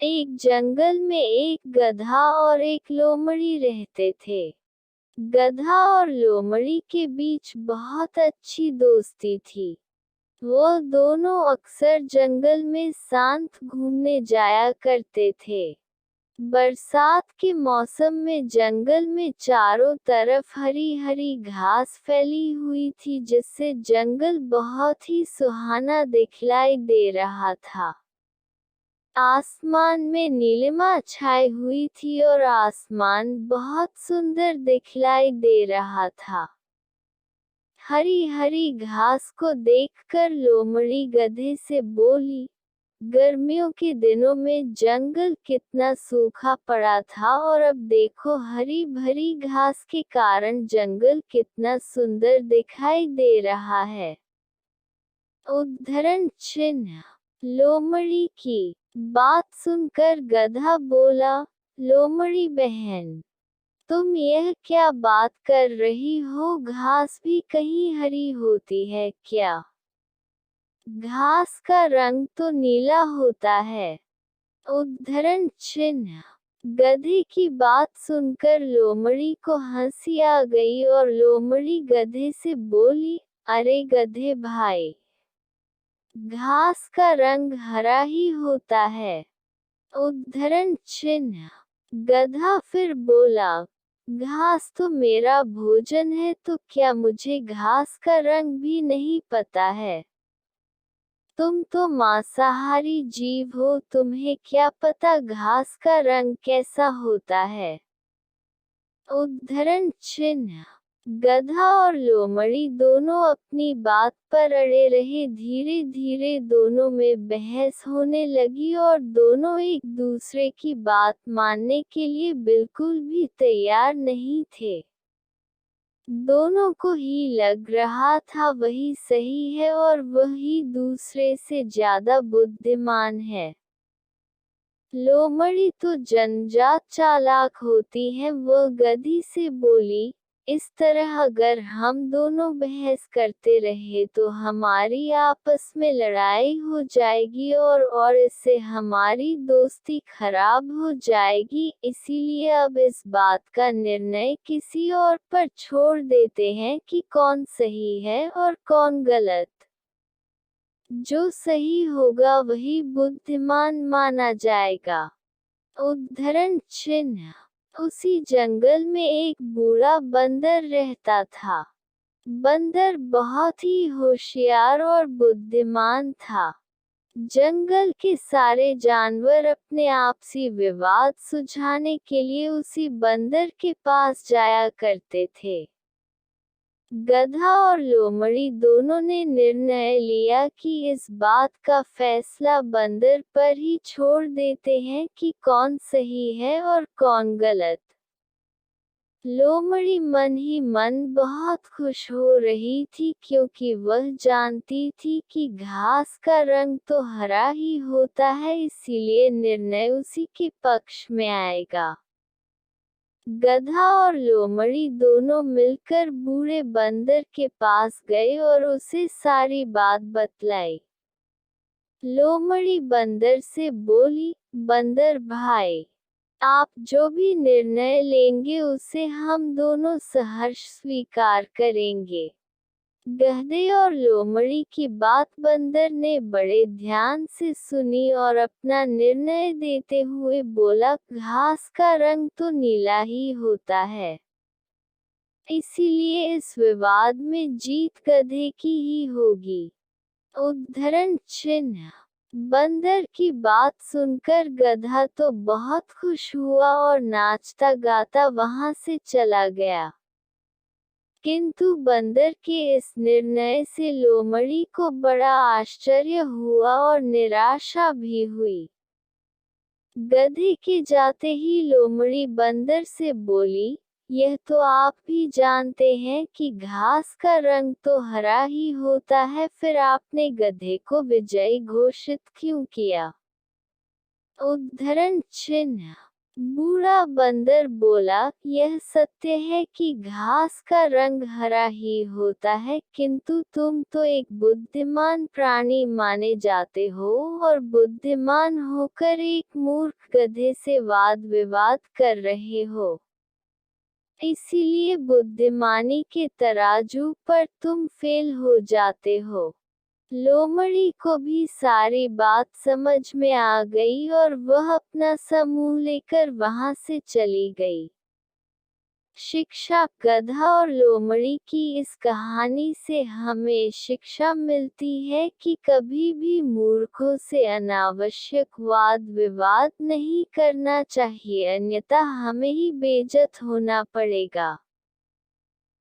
एक जंगल में एक गधा और एक लोमड़ी रहते थे। गधा और लोमड़ी के बीच बहुत अच्छी दोस्ती थी। वो दोनों अक्सर जंगल में शांत घूमने जाया करते थे। बरसात के मौसम में जंगल में चारों तरफ हरी हरी घास फैली हुई थी, जिससे जंगल बहुत ही सुहाना दिखलाई दे रहा था। आसमान में नीलिमा छाई हुई थी और आसमान बहुत सुंदर दिखलाई दे रहा था। हरी हरी घास को देखकर लोमड़ी गधे से बोली, गर्मियों के दिनों में जंगल कितना सूखा पड़ा था और अब देखो हरी भरी घास के कारण जंगल कितना सुंदर दिखाई दे रहा है। उद्धरण चिन्ह। लोमड़ी की बात सुनकर गधा बोला, लोमड़ी बहन, तुम यह क्या बात कर रही हो? घास भी कहीं हरी होती है क्या? घास का रंग तो नीला होता है। उद्धरण चिन्ह। गधे की बात सुनकर लोमड़ी को हंसी आ गई और लोमड़ी गधे से बोली, अरे गधे भाई, घास का रंग हरा ही होता है। उद्धरण चिन्ह। गधा फिर बोला, घास तो मेरा भोजन है, तो क्या मुझे घास का रंग भी नहीं पता है? तुम तो मांसाहारी जीव हो, तुम्हें क्या पता घास का रंग कैसा होता है? उद्धरण चिन्ह। गधा और लोमड़ी दोनों अपनी बात पर अड़े रहे। धीरे धीरे दोनों में बहस होने लगी और दोनों एक दूसरे की बात मानने के लिए बिल्कुल भी तैयार नहीं थे। दोनों को ही लग रहा था वही सही है और वही दूसरे से ज्यादा बुद्धिमान है। लोमड़ी तो जन्मजात चालाक होती है। वह गधी से बोली, इस तरह अगर हम दोनों बहस करते रहे तो हमारी आपस में लड़ाई हो जाएगी और इससे हमारी दोस्ती खराब हो जाएगी। इसीलिए अब इस बात का निर्णय किसी और पर छोड़ देते हैं कि कौन सही है और कौन गलत। जो सही होगा वही बुद्धिमान माना जाएगा। उद्धरण चिन्ह। उसी जंगल में एक बूढ़ा बंदर रहता था। बंदर बहुत ही होशियार और बुद्धिमान था। जंगल के सारे जानवर अपने आपसी विवाद सुलझाने के लिए उसी बंदर के पास जाया करते थे। गधा और लोमड़ी दोनों ने निर्णय लिया कि इस बात का फैसला बंदर पर ही छोड़ देते हैं कि कौन सही है और कौन गलत। लोमड़ी मन ही मन बहुत खुश हो रही थी, क्योंकि वह जानती थी कि घास का रंग तो हरा ही होता है, इसीलिए निर्णय उसी के पक्ष में आएगा। गधा और लोमड़ी दोनों मिलकर बूढ़े बंदर के पास गए और उसे सारी बात बतलाई। लोमड़ी बंदर से बोली, बंदर भाई, आप जो भी निर्णय लेंगे उसे हम दोनों सहर्ष स्वीकार करेंगे। गधे और लोमड़ी की बात बंदर ने बड़े ध्यान से सुनी और अपना निर्णय देते हुए बोला, घास का रंग तो नीला ही होता है, इसीलिए इस विवाद में जीत गधे की ही होगी। उद्धरण चिन्ह। बंदर की बात सुनकर गधा तो बहुत खुश हुआ और नाचता गाता वहां से चला गया। किंतु बंदर के इस निर्णय से लोमड़ी को बड़ा आश्चर्य हुआ और निराशा भी हुई। गधे के जाते ही लोमड़ी बंदर से बोली, यह तो आप भी जानते हैं कि घास का रंग तो हरा ही होता है, फिर आपने गधे को विजयी घोषित क्यों किया? उद्धरण चिन्ह। बूढ़ा बंदर बोला, यह सत्य है कि घास का रंग हरा ही होता है, किंतु तुम तो एक बुद्धिमान प्राणी माने जाते हो और बुद्धिमान होकर एक मूर्ख गधे से वाद विवाद कर रहे हो। इसीलिए बुद्धिमानी के तराजू पर तुम फेल हो जाते हो। लोमड़ी को भी सारी बात समझ में आ गई और वह अपना समूह लेकर वहां से चली गई। शिक्षा। गधा और लोमड़ी की इस कहानी से हमें शिक्षा मिलती है कि कभी भी मूर्खों से अनावश्यक वाद विवाद नहीं करना चाहिए, अन्यथा हमें ही बेइज्जत होना पड़ेगा।